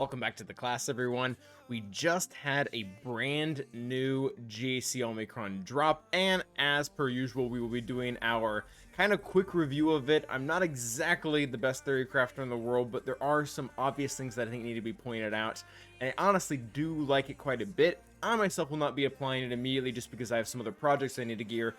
Welcome back to the class, everyone. We just had a brand new GAC Omicron drop, and as per usual, we will be doing our kind of quick review of it. I'm not exactly the best theory crafter in the world, but there are some obvious things that I think need to be pointed out, and I honestly do like it quite a bit. I myself will not be applying it immediately just because I have some other projects I need to gear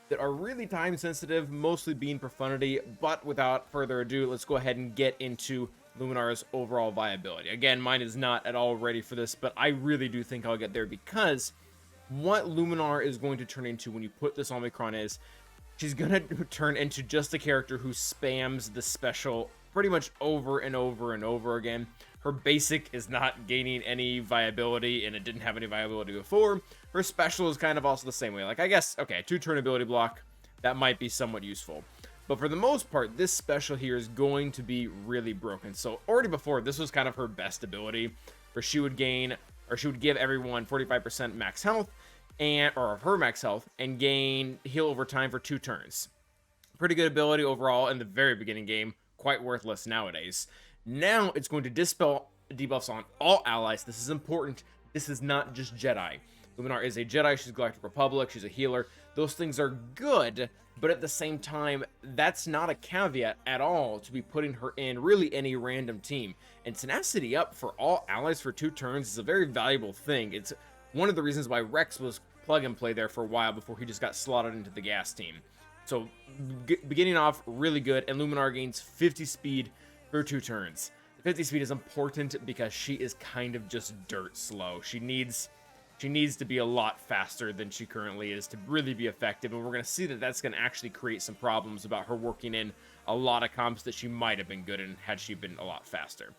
that are really time sensitive, mostly being profundity. But without further ado, let's go ahead and get into Luminara's overall viability. Again, mine is not at all ready for this, but I really do think I'll get there because what Luminar is going to turn into when you put this Omicron is she's going to turn into just a character who spams the special pretty much over and over and over again. Her basic is not gaining any viability, and it didn't have any viability before. Her special is kind of also the same way. Like, I guess, okay, 2-turn ability block, that might be somewhat useful. But for the most part, this special here is going to be really broken. So already before, this was kind of her best ability, where she would gain, or she would give everyone 45% max health, or her max health, and gain heal over time for 2 turns. Pretty good ability overall in the very beginning game, quite worthless nowadays. Now it's going to dispel debuffs on all allies. This is important. This is not just Jedi. Luminar is a Jedi, she's Galactic Republic, she's a healer. Those things are good, but at the same time, that's not a caveat at all to be putting her in really any random team. And tenacity up for all allies for 2 turns is a very valuable thing. It's one of the reasons why Rex was plug and play there for a while before he just got slotted into the gas team. So beginning off really good, and Luminar gains 50 speed for 2 turns. The 50 speed is important because she is kind of just dirt slow. She needs to be a lot faster than she currently is to really be effective, and we're going to see that that's going to actually create some problems about her working in a lot of comps that she might have been good in had she been a lot faster.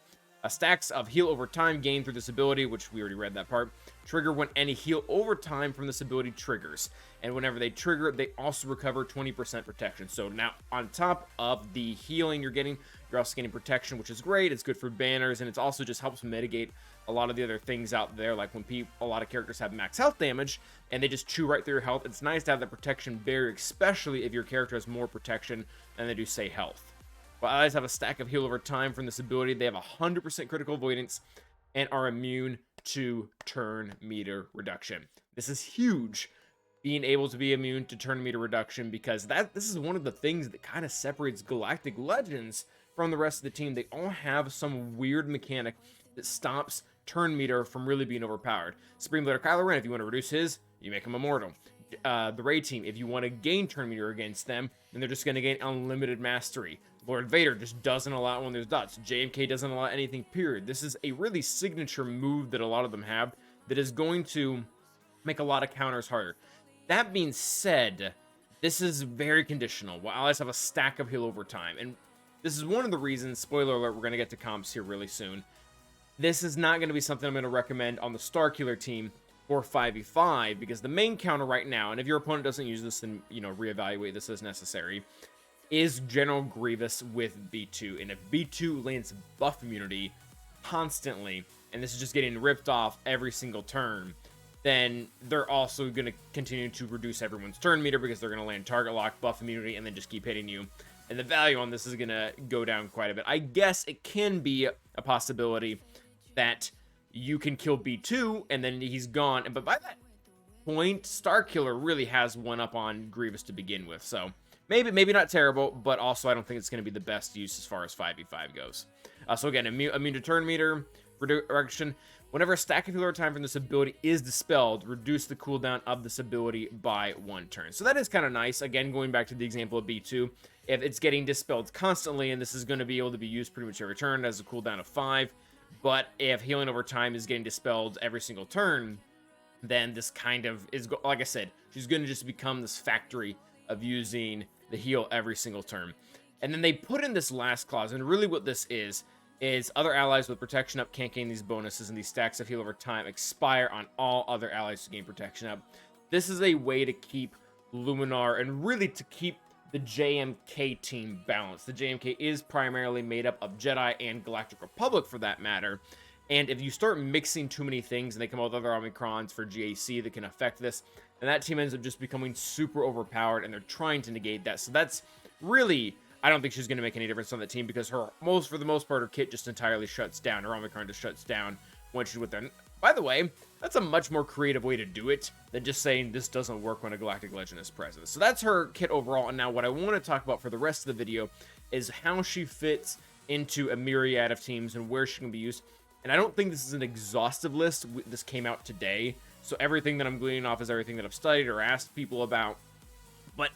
Stacks of heal over time gained through this ability, which we already read that part, trigger when any heal over time from this ability triggers. And whenever they trigger, they also recover 20% protection. So now on top of the healing you're getting, you're also getting protection, which is great. It's good for banners, and it also just helps mitigate a lot of the other things out there, like when a lot of characters have max health damage and they just chew right through your health. It's nice to have that protection barrier, especially if your character has more protection than they do, say, health. While allies have a stack of heal over time from this ability, they have 100% critical avoidance and are immune to turn meter reduction. This is huge, being able to be immune to turn meter reduction, because this is one of the things that kind of separates Galactic Legends from the rest of the team. They all have some weird mechanic that stops turn meter from really being overpowered. Supreme Leader Kylo Ren, if you want to reduce his, you make him immortal. The Raid team, if you want to gain turn meter against them, then they're just going to gain unlimited mastery. Lord Vader just doesn't allow it when there's dots. JMK doesn't allow anything, period. This is a really signature move that a lot of them have that is going to make a lot of counters harder. That being said, this is very conditional. While allies have a stack of heal over time, and this is one of the reasons, spoiler alert, we're going to get to comps here really soon. This is not going to be something I'm going to recommend on the Starkiller team for 5v5, because the main counter right now, and if your opponent doesn't use this, then, reevaluate this as necessary, is General Grievous with B2. And if B2 lands buff immunity constantly, and this is just getting ripped off every single turn, then they're also going to continue to reduce everyone's turn meter, because they're going to land target lock, buff immunity, and then just keep hitting you. And the value on this is going to go down quite a bit. I guess it can be a possibility that you can kill B2, and then he's gone. But by that point, Starkiller really has one up on Grievous to begin with. So maybe not terrible, but also I don't think it's going to be the best use as far as 5v5 goes. So again, immune to turn meter reduction. Whenever a stack of healer time from this ability is dispelled, reduce the cooldown of this ability by 1 turn. So that is kind of nice. Again, going back to the example of B2, if it's getting dispelled constantly, and this is going to be able to be used pretty much every turn, it has a cooldown of 5. But if healing over time is getting dispelled every single turn, then this kind of is, like I said, she's going to just become this factory of using the heal every single turn. And then they put in this last clause, and really what this is other allies with protection up can't gain these bonuses, and these stacks of heal over time expire on all other allies to gain protection up. This is a way to keep Luminar, and really to keep the JMK team balanced. The JMK is primarily made up of Jedi and Galactic Republic, for that matter. And if you start mixing too many things and they come out with other Omicrons for GAC that can affect this, and that team ends up just becoming super overpowered, and they're trying to negate that. So that's really, I don't think she's going to make any difference on the team because for the most part, her kit just entirely shuts down. Her Omicron just shuts down when she's with them. By the way, that's a much more creative way to do it than just saying this doesn't work when a Galactic Legend is present. So that's her kit overall. And now what I want to talk about for the rest of the video is how she fits into a myriad of teams and where she can be used. And I don't think this is an exhaustive list. This came out today. So everything that I'm gleaning off is everything that I've studied or asked people about. But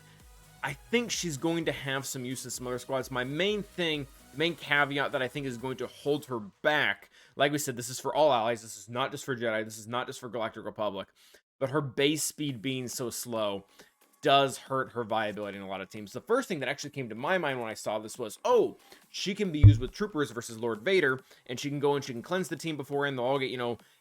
I think she's going to have some use in some other squads. My main caveat that I think is going to hold her back, like we said, this is for all allies. This is not just for Jedi. This is not just for Galactic Republic. But her base speed being so slow does hurt her viability in a lot of teams. The first thing that actually came to my mind when I saw this was, oh, she can be used with Troopers versus Lord Vader, and she can go and she can cleanse the team beforehand. They'll all get,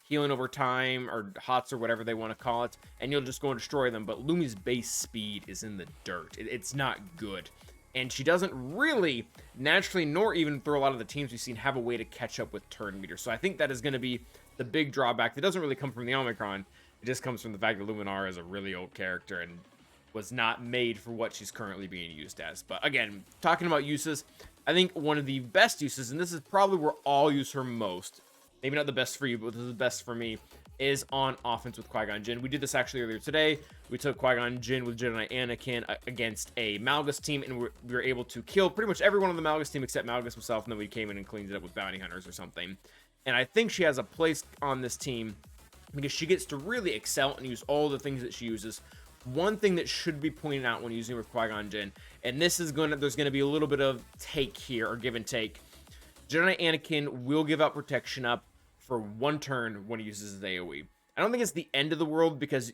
healing over time or HOTS or whatever they want to call it, and you'll just go and destroy them. But Lumi's base speed is in the dirt. It's not good. And she doesn't really naturally, nor even through a lot of the teams we've seen, have a way to catch up with turn meter. So I think that is going to be the big drawback. That doesn't really come from the Omicron. It just comes from the fact that Luminara is a really old character and was not made for what she's currently being used as. But again, talking about uses, I think one of the best uses, and this is probably where I'll use her most, maybe not the best for you, but this is the best for me, is on offense with Qui-Gon Jinn. We did this actually earlier today. We took Qui-Gon Jinn with Jedi Anakin against a Malgus team, and we were able to kill pretty much everyone on the Malgus team except Malgus himself, and then we came in and cleaned it up with bounty hunters or something. And I think she has a place on this team because she gets to really excel and use all the things that she uses. One thing that should be pointed out when using with Qui-Gon Jinn, and this is there's going to be a little bit of take here, or give and take. Jedi Anakin will give out protection up for one turn when he uses his AoE. I don't think it's the end of the world because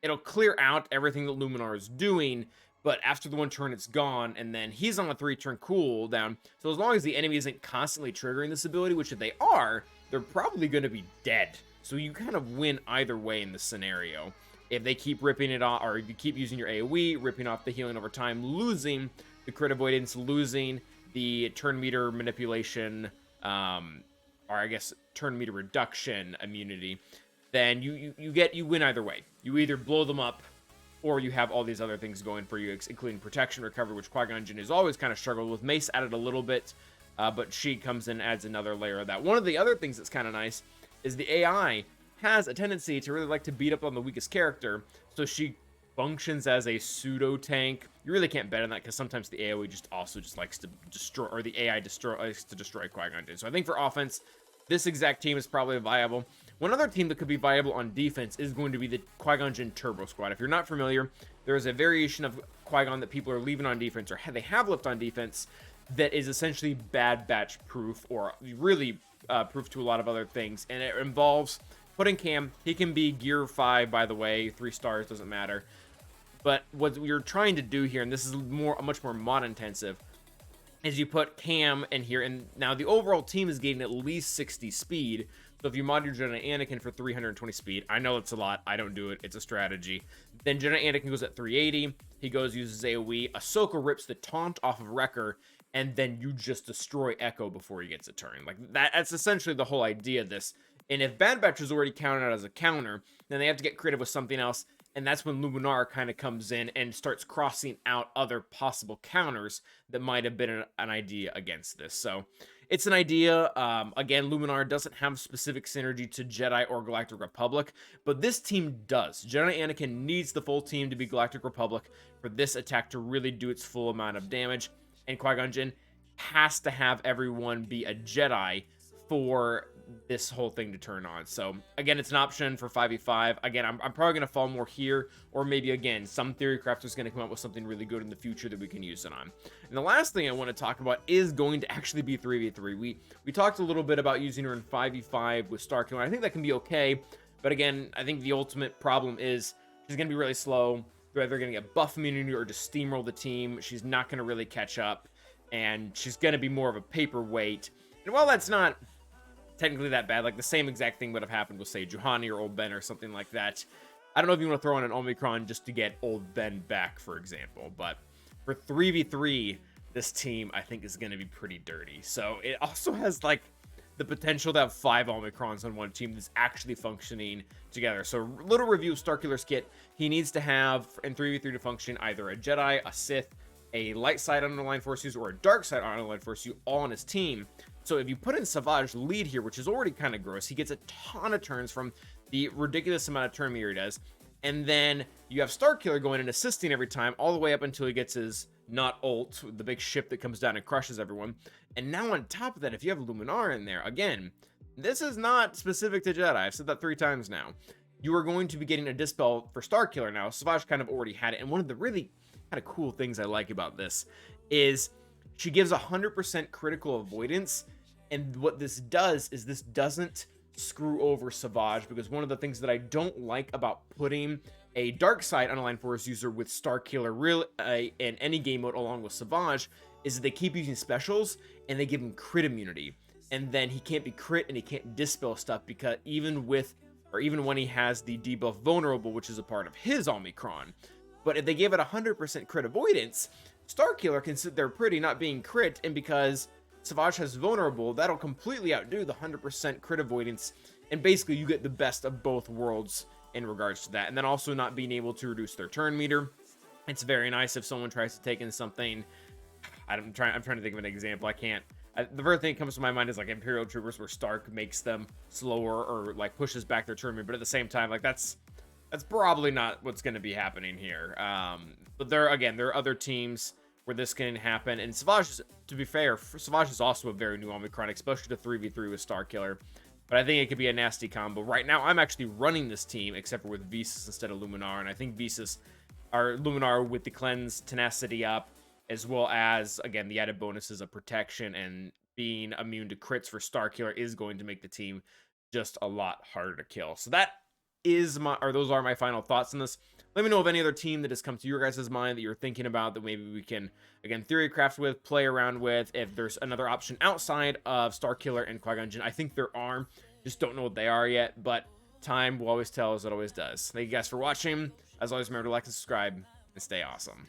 it'll clear out everything that Luminara is doing, but after the one turn it's gone, and then he's on a 3-turn cooldown. So as long as the enemy isn't constantly triggering this ability, which if they are, they're probably going to be dead. So you kind of win either way in this scenario. If they keep ripping it off, or if you keep using your AoE, ripping off the healing over time, losing the crit avoidance, losing the turn meter manipulation, or I guess turn meter reduction immunity, then you win either way. You either blow them up, or you have all these other things going for you, including protection, recovery, which Qui-Gon Jinn has always kind of struggled with. Mace added a little bit, but she comes in, adds another layer of that. One of the other things that's kind of nice is the AI has a tendency to really like to beat up on the weakest character, so she functions as a pseudo tank. You really can't bet on that because sometimes the AoE just likes to destroy, or the AI likes to destroy Qui-Gon Jinn. So I think for offense, this exact team is probably viable. One other team that could be viable on defense is going to be the Qui-Gon Jinn Turbo Squad. If you're not familiar, there is a variation of Qui-Gon that people are leaving on defense, or they have left on defense, that is essentially Bad Batch proof, or really proof to a lot of other things. And it involves putting Cam. He can be gear 5, by the way, 3 stars, doesn't matter. But what we're trying to do here, and this is much more mod intensive, is you put Cam in here, and now the overall team is getting at least 60 speed. So if you mod your Jedi Anakin for 320 speed, I know it's a lot, I don't do it, it's a strategy. Then Jedi Anakin goes at 380, he uses AoE, Ahsoka rips the taunt off of Wrecker, and then you just destroy Echo before he gets a turn. Like, that's essentially the whole idea of this. And if Bad Batch is already counted out as a counter, then they have to get creative with something else. And that's when Luminara kind of comes in and starts crossing out other possible counters that might have been an idea against this. So it's an idea. Again, Luminara doesn't have specific synergy to Jedi or Galactic Republic, but this team does. Jedi Anakin needs the full team to be Galactic Republic for this attack to really do its full amount of damage. And Qui-Gon Jinn has to have everyone be a Jedi for this whole thing to turn on. So again, it's an option for 5v5. Again, I'm probably going to fall more here, or maybe again, some theory crafter is going to come up with something really good in the future that we can use it on. And the last thing I want to talk about is going to actually be 3v3. We talked a little bit about using her in 5v5 with Starkiller. I think that can be okay, but again, I think the ultimate problem is she's going to be really slow. They're either going to get buff immunity or just steamroll the team. She's not going to really catch up, and she's going to be more of a paperweight. And while that's not technically that bad, like the same exact thing would have happened with, say, Juhani or Old Ben or something like that. I don't know if you want to throw in an Omicron just to get Old Ben back, for example, but for 3v3, this team I think is going to be pretty dirty. So it also has like the potential to have 5 Omicrons on one team that's actually functioning together. So little review of Starkiller's kit. He needs to have, in 3v3 to function, either a Jedi, a Sith, a light side underlying force user or a dark side underlying force user all on his team. So if you put in Savage lead here, which is already kind of gross, he gets a ton of turns from the ridiculous amount of turn meter he does. And then you have Starkiller going and assisting every time, all the way up until he gets his not ult, the big ship that comes down and crushes everyone. And now on top of that, if you have Luminara in there, again, this is not specific to Jedi. I've said that 3 times now. You are going to be getting a Dispel for Starkiller now. Savage kind of already had it. And one of the really kind of cool things I like about this is she gives 100% critical avoidance. And what this does is this doesn't screw over Savage, because one of the things that I don't like about putting a dark side underlying force user with Starkiller in any game mode along with Savage is that they keep using specials and they give him crit immunity, and then he can't be crit and he can't dispel stuff, because even when he has the debuff vulnerable, which is a part of his Omicron. But if they give it 100% crit avoidance, Starkiller can sit there pretty not being crit, and because Savage has vulnerable, that'll completely outdo the 100% crit avoidance, and basically you get the best of both worlds in regards to that. And then also not being able to reduce their turn meter. It's very nice if someone tries to take in something. I'm trying to think of an example. The first thing that comes to my mind is like Imperial Troopers, where Stark makes them slower or like pushes back their turn meter, but at the same time, like that's probably not what's going to be happening here. But there are other teams where this can happen, and Savage, to be fair, Savage is also a very new Omicron, especially the 3v3 with Starkiller. But I think it could be a nasty combo. Right now, I'm actually running this team, except for with Visas instead of Luminara, and I think Visas are Luminara with the cleanse, tenacity up, as well as, again, the added bonuses of protection and being immune to crits for Starkiller is going to make the team just a lot harder to kill. So those are my final thoughts on this. Let me know of any other team that has come to your guys' mind that you're thinking about that maybe we can, again, theory craft with, play around with. If there's another option outside of Starkiller and Qui-Gon Jinn, I think there are. Just don't know what they are yet, but time will always tell, as it always does. Thank you guys for watching. As always, remember to like and subscribe and stay awesome.